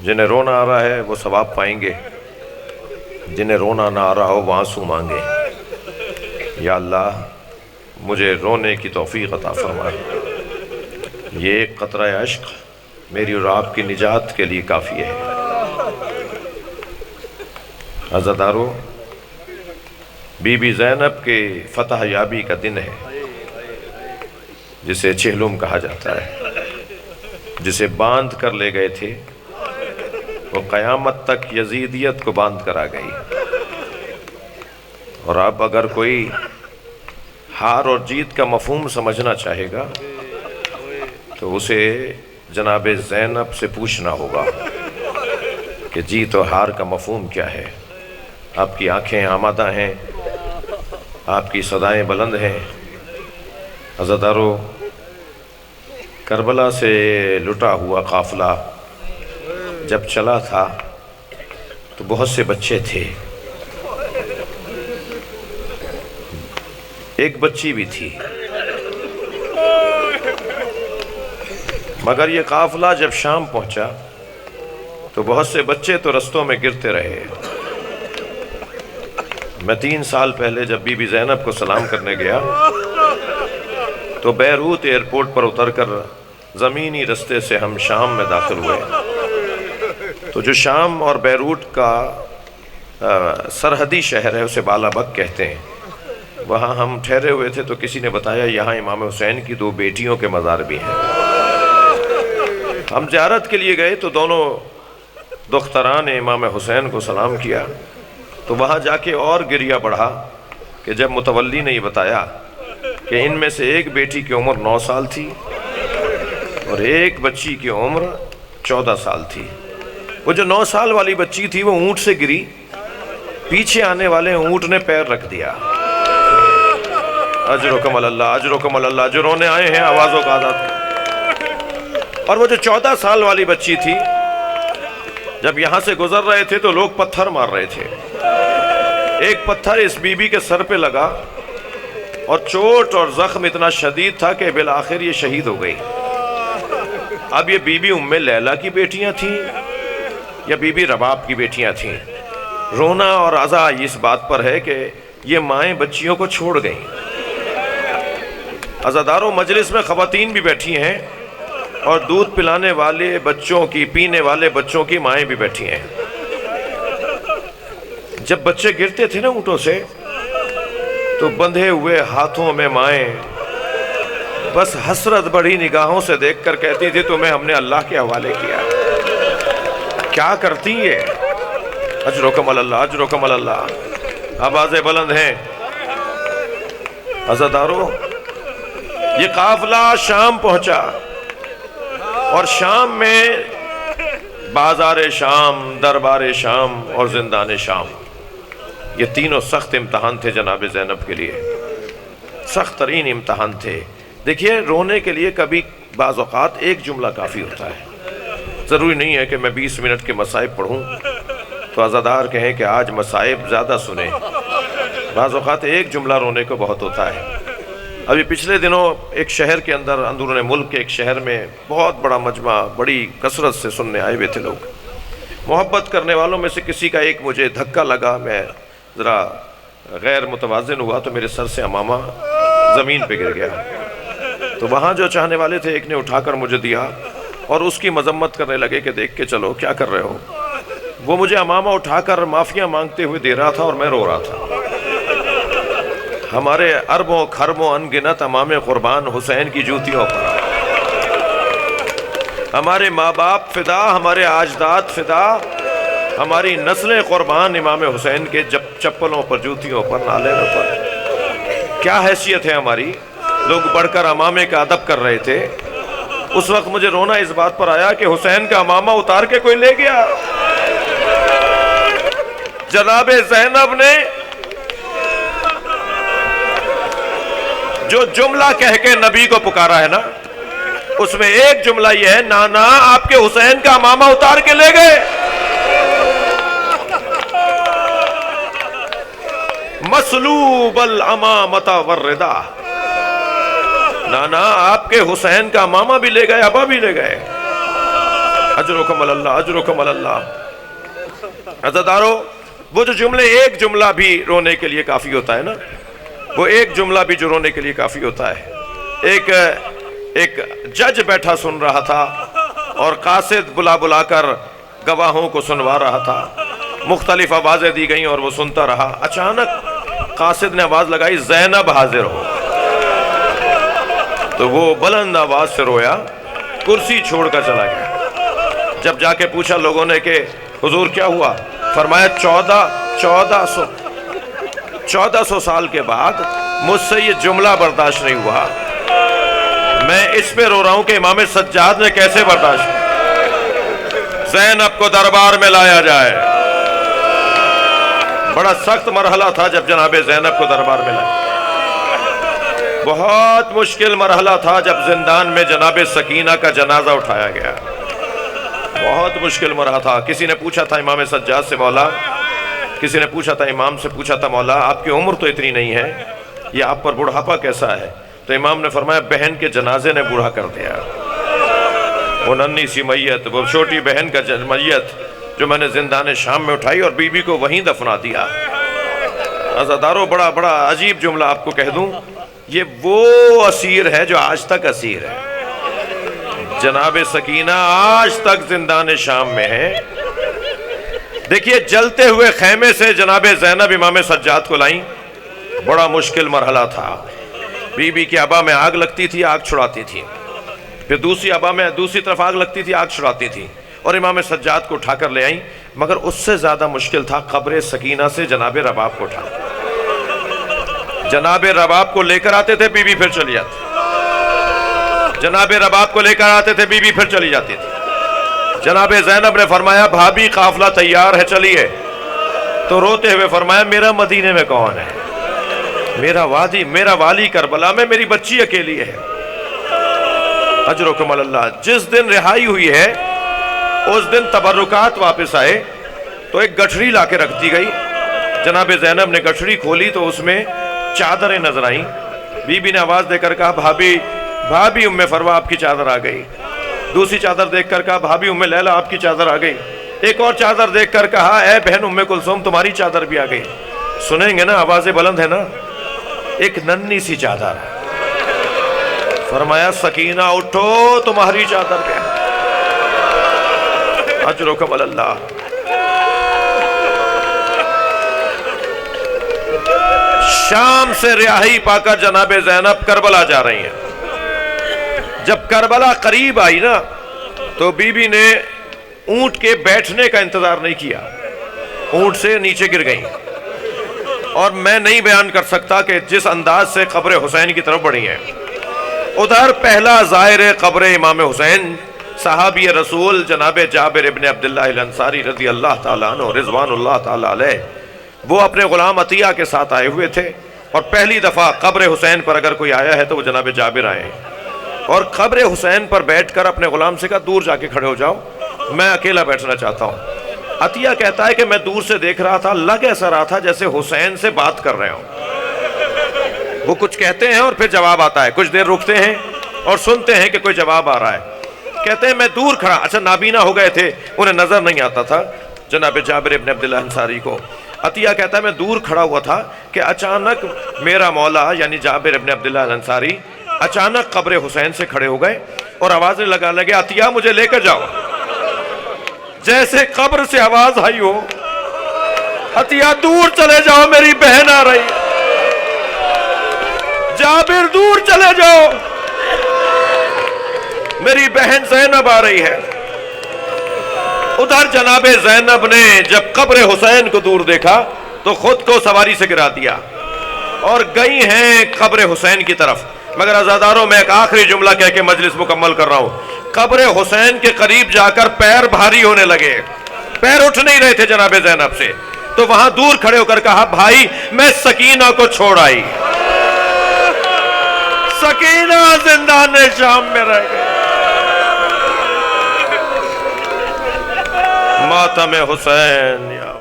جنہیں رونا آ رہا ہے وہ ثواب پائیں گے، جنہیں رونا نہ آ رہا ہو وہ آنسو مانگے۔ یا اللہ مجھے رونے کی توفیق عطا فرما، یہ ایک قطرہ عشق میری اور آپ کی نجات کے لیے کافی ہے۔ عزادارو، بی بی زینب کے فتح یابی کا دن ہے، جسے چہلم کہا جاتا ہے، جسے باندھ کر لے گئے تھے، وہ قیامت تک یزیدیت کو باندھ کر آ گئی۔ اور اب اگر کوئی ہار اور جیت کا مفہوم سمجھنا چاہے گا تو اسے جناب زینب سے پوچھنا ہوگا کہ جیت و ہار کا مفہوم کیا ہے۔ آپ کی آنکھیں آمادہ ہیں، آپ کی صدائیں بلند ہیں۔ عزادارو، کربلا سے لٹا ہوا قافلہ جب چلا تھا تو بہت سے بچے تھے، ایک بچی بھی تھی، مگر یہ قافلہ جب شام پہنچا تو بہت سے بچے تو رستوں میں گرتے رہے۔ میں 3 سال پہلے جب بی بی زینب کو سلام کرنے گیا تو بیروت ایئرپورٹ پر اتر کر زمینی رستے سے ہم شام میں داخل ہوئے۔ تو جو شام اور بیروت کا سرحدی شہر ہے اسے بالابک کہتے ہیں، وہاں ہم ٹھہرے ہوئے تھے تو کسی نے بتایا یہاں امام حسین کی 2 بیٹیوں کے مزار بھی ہیں۔ ہم زیارت کے لیے گئے تو دونوں دختران امام حسین کو سلام کیا تو وہاں جا کے اور گریہ بڑھا کہ جب متولی نے یہ بتایا کہ ان میں سے ایک بیٹی کی عمر 9 سال تھی اور ایک بچی کی عمر 14 سال تھی۔ وہ جو 9 سال والی بچی تھی وہ اونٹ سے گری، پیچھے آنے والے اونٹ نے پیر رکھ دیا۔ اجرکم اللہ، اجرکم اللہ، جو رونے آئے ہیں آوازوں کا آزاد۔ اور وہ جو 14 سال والی بچی تھی، جب یہاں سے گزر رہے تھے تو لوگ پتھر مار رہے تھے، ایک پتھر اس بی بی کے سر پہ لگا اور چوٹ اور زخم اتنا شدید تھا کہ بالآخر یہ شہید ہو گئی۔ اب یہ بی بی ام لیلہ کی بیٹیاں تھیں یا بی بی رباب کی بیٹیاں تھیں؟ رونا اور عزا اس بات پر ہے کہ یہ مائیں بچیوں کو چھوڑ گئیں۔ عزاداروں، مجلس میں خواتین بھی بیٹھی ہیں اور دودھ پلانے والے بچوں کی، پینے والے بچوں کی مائیں بھی بیٹھی ہیں۔ جب بچے گرتے تھے نا اونٹوں سے تو بندھے ہوئے ہاتھوں میں مائیں بس حسرت بڑی نگاہوں سے دیکھ کر کہتی تھی تمہیں ہم نے اللہ کے حوالے کیا۔ کیا کرتی یہ؟ اجرکم اللہ، اجرکم اللہ، آوازیں بلند ہیں۔ عزادارو، یہ قافلہ شام پہنچا اور شام میں بازار شام، دربار شام اور زندان شام، یہ تینوں سخت امتحان تھے جناب زینب کے لیے، سخت ترین امتحان تھے۔ دیکھیے، رونے کے لیے کبھی بعض اوقات ایک جملہ کافی ہوتا ہے، ضروری نہیں ہے کہ میں 20 منٹ کے مصائب پڑھوں تو عزادار کہیں کہ آج مصائب زیادہ سنیں۔ بعض اوقات ایک جملہ رونے کو بہت ہوتا ہے۔ ابھی پچھلے دنوں ایک شہر کے اندر، اندرون ملک کے ایک شہر میں بہت بڑا مجمع بڑی کثرت سے سننے آئے ہوئے تھے لوگ۔ محبت کرنے والوں میں سے کسی کا ایک مجھے دھکا لگا، میں ذرا غیر متوازن ہوا تو میرے سر سے عمامہ زمین پہ گر گیا۔ تو وہاں جو چاہنے والے تھے ایک نے اٹھا کر مجھے دیا اور اس کی مذمت کرنے لگے کہ دیکھ کے چلو کیا کر رہے ہو۔ وہ مجھے عمامہ اٹھا کر معافیاں مانگتے ہوئے دے رہا تھا اور میں رو رہا تھا۔ ہمارے اربوں کھربوں انگنت امام قربان حسین کی جوتیوں پر، ہمارے ماں باپ فدا، ہمارے اجداد فدا، ہماری نسلیں قربان امام حسین کے چپلوں پر، جوتیوں پر، نالینوں پر۔ کیا حیثیت ہے ہماری؟ لوگ بڑھ کر امامے کا ادب کر رہے تھے۔ اس وقت مجھے رونا اس بات پر آیا کہ حسین کا امامہ اتار کے کوئی لے گیا۔ جناب زینب نے جو جملہ کہہ کے نبی کو پکارا ہے نا، اس میں ایک جملہ یہ ہے، نانا آپ کے حسین کا امامہ اتار کے لے گئے۔ مسلوب الامامۃ والردا، نانا آپ کے حسین کا امامہ بھی لے گئے، ابا بھی لے گئے۔ اجرکم علی اللہ، اجرکم علی اللہ۔ عزیزدارو، وہ جو جملے، ایک جملہ بھی رونے کے لیے کافی ہوتا ہے نا، وہ ایک جملہ بھی جو رونے کے لیے کافی ہوتا ہے۔ ایک جج بیٹھا سن رہا تھا اور قاصد بلا کر گواہوں کو سنوا رہا تھا، مختلف آوازیں دی گئیں اور وہ سنتا رہا۔ اچانک قاصد نے آواز لگائی، زینب حاضر ہو۔ تو وہ بلند آواز سے رویا، کرسی چھوڑ کر چلا گیا۔ جب جا کے پوچھا لوگوں نے کہ حضور کیا ہوا، فرمایا 1400 سال کے بعد مجھ سے یہ جملہ برداشت نہیں ہوا، میں اس پہ رو رہا ہوں کہ امام سجاد نے کیسے برداشت کیا۔ زینب کو دربار میں لایا جائے۔ بڑا سخت مرحلہ تھا جب جناب زینب کو دربار میں لایا۔ بہت مشکل مرحلہ تھا جب زندان میں جناب سکینہ کا جنازہ اٹھایا گیا، بہت مشکل مرحلہ تھا۔ کسی نے پوچھا تھا امام سجاد سے، مولا، کسی نے پوچھا تھا امام سے، پوچھا تھا مولا آپ کی عمر تو اتنی نہیں ہے، یہ آپ پر بڑھاپا کیسا ہے؟ تو امام نے فرمایا بہن کے جنازے نے بوڑھا کر دیا۔ وہ ننھی سی میت، وہ چھوٹی بہن کا میت جو میں نے زندان شام میں اٹھائی اور بی بی کو وہیں دفنا دیا۔ عزیزدارو، بڑا عجیب جملہ آپ کو کہہ دوں، یہ وہ اسیر ہے جو آج تک اسیر ہے۔ جناب سکینہ آج تک زندان شام میں ہے۔ دیکھیے، جلتے ہوئے خیمے سے جناب زینب امام سجاد کو لائیں، بڑا مشکل مرحلہ تھا۔ بی بی کی ابا میں آگ لگتی تھی، آگ چھڑاتی تھی، پھر دوسری ابا میں دوسری طرف آگ لگتی تھی، آگ چھڑاتی تھی، اور امام سجاد کو اٹھا کر لے آئیں۔ مگر اس سے زیادہ مشکل تھا قبر سکینہ سے جناب رباب کو اٹھا۔ جناب رباب کو لے کر آتے تھے، بی بی پھر چلی جاتی۔ جناب رباب کو لے کر آتے تھے، بی بی پھر چلی جاتی تھی۔ جناب زینب نے فرمایا بھابی قافلہ تیار ہے، چلیے۔ تو روتے ہوئے فرمایا میرا مدینے میں کون ہے، میرا والی کربلا میں میری بچی اکیلی ہے۔ اجرکم علی اللہ۔ جس دن رہائی ہوئی ہے اس دن تبرکات واپس آئے تو ایک گٹھڑی لا کے رکھ دی گئی۔ جناب زینب نے گٹھڑی کھولی تو اس میں چادریں نظر آئیں۔ بی بی نے آواز دے کر کہا بھابی ام فروا آپ کی چادر آ گئی۔ دوسری چادر دیکھ کر کہا بھابی ام لیلا آپ کی چادر آ گئی۔ ایک اور چادر دیکھ کر کہا اے بہن ام کلثوم تمہاری چادر بھی آ گئی۔ سنیں گے نا، آوازیں بلند ہے نا۔ ایک ننھی سی چادر، فرمایا سکینہ اٹھو تمہاری چادر کیا۔ اجرکم علی اللہ۔ شام سے رہائی پا کر جناب زینب کربلا جا رہی ہیں۔ جب کربلا قریب آئی نا تو بی بی نے اونٹ کے بیٹھنے کا انتظار نہیں کیا، اونٹ سے نیچے گر گئیں۔ اور میں نہیں بیان کر سکتا کہ جس انداز سے قبر حسین کی طرف بڑھی ہیں۔ ادھر پہلا زائر قبر امام حسین صحابی رسول جناب جابر ابن عبداللہ الانصاری رضی اللہ تعالیٰ عنہ رضوان اللہ تعالیٰ علیہ، وہ اپنے غلام عطیہ کے ساتھ آئے ہوئے تھے، اور پہلی دفعہ قبر حسین پر اگر کوئی آیا ہے تو وہ جناب جابر آئے ہیں، اور قبر حسین پر بیٹھ کر اپنے غلام سے کہا دور جا کے کھڑے ہو جاؤ، میں اکیلا بیٹھنا چاہتا ہوں۔ عطیہ کہتا ہے کہ میں دور سے دیکھ رہا تھا، لگ ایسا رہا تھا جیسے حسین سے بات کر رہے ہوں۔ وہ کچھ کہتے ہیں اور پھر جواب آتا ہے، کچھ دیر رکتے ہیں اور سنتے ہیں کہ کوئی جواب آ رہا ہے۔ کہتے ہیں میں دور کھڑا، اچھا نابینا ہو گئے تھے، انہیں نظر نہیں آتا تھا جناب جابر ابن عبداللہ انصاری کو۔ عطیہ کہتا ہے میں دور کھڑا ہوا تھا کہ اچانک میرا مولا یعنی جابر ابن عبداللہ الانصاری اچانک قبر حسین سے کھڑے ہو گئے اور آوازیں لگانے لگے عطیہ مجھے لے کر جاؤ۔ جیسے قبر سے آواز آئی ہو عطیہ دور چلے جاؤ میری بہن آ رہی، جابر دور چلے جاؤ میری بہن زینب آ رہی ہے۔ ادھر جناب زینب نے جب قبر حسین کو دور دیکھا تو خود کو سواری سے گرا دیا اور گئی ہیں قبر حسین کی طرف۔ مگر عزاداروں میں ایک آخری جملہ کہہ کے مجلس مکمل کر رہا ہوں۔ قبر حسین کے قریب جا کر پیر بھاری ہونے لگے، پیر اٹھ نہیں رہے تھے جناب زینب سے، تو وہاں دور کھڑے ہو کر کہا بھائی میں سکینہ کو چھوڑ آئی۔ سکینہ زندان شام میں رہ گئی۔ ماتم حسین یا